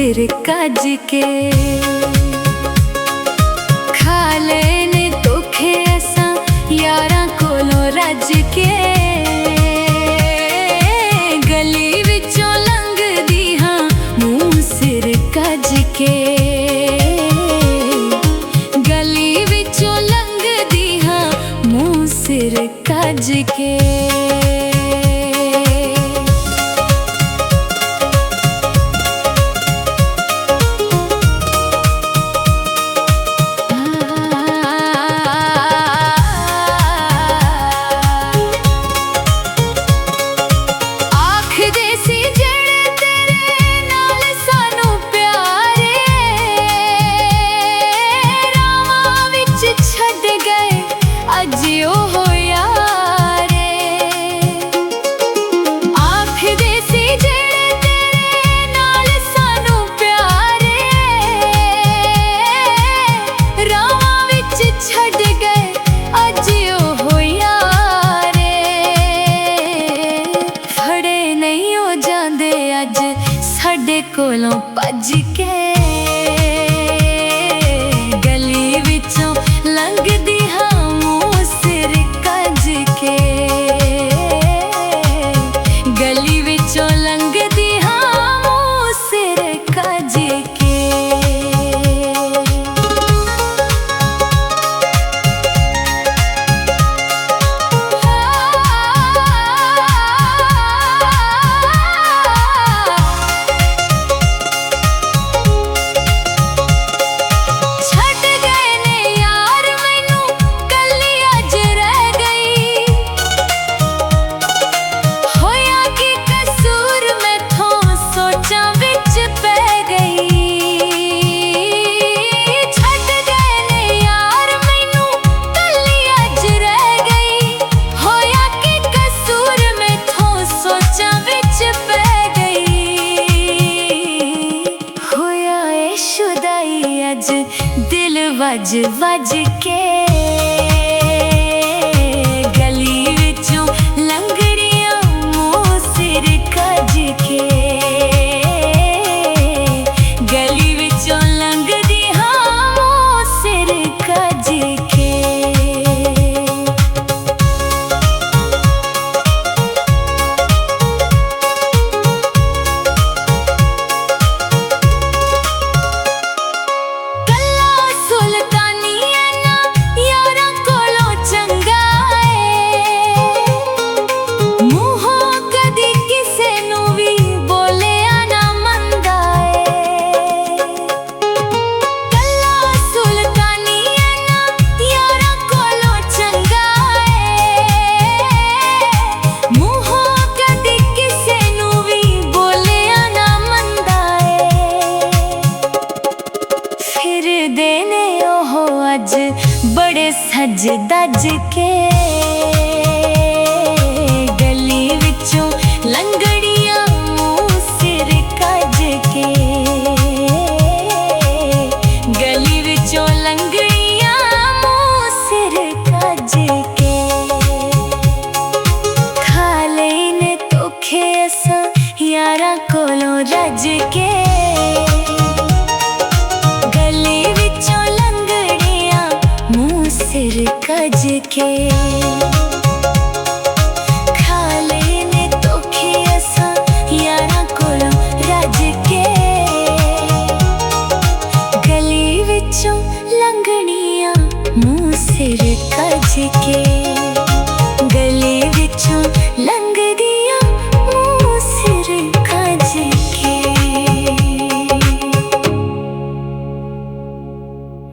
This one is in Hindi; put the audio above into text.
सिर कज के खा लेने धोखे असां यारां कोलों रज के गली विचों लंघदी हां मूंह सिर कज के गली विचों लंघदी हां मूंह सिर कज के साडे कोलों भज के गली विचों लंघदी हां मूंह सिर कज के गली विचों लंघदी हां मूंह सिर कज के दिल वज वज के गली विचों लंघदियां मूंह सिर कज के गली विचों लंघदी हां मूंह सिर कज के बड़े सज दज के गली विचों लंघदियां मूंह सिर कज के गली विचों लंघदियां मूंह सिर कज के खा लेने धोखे असां यारां कोलों रज के सिर कज के।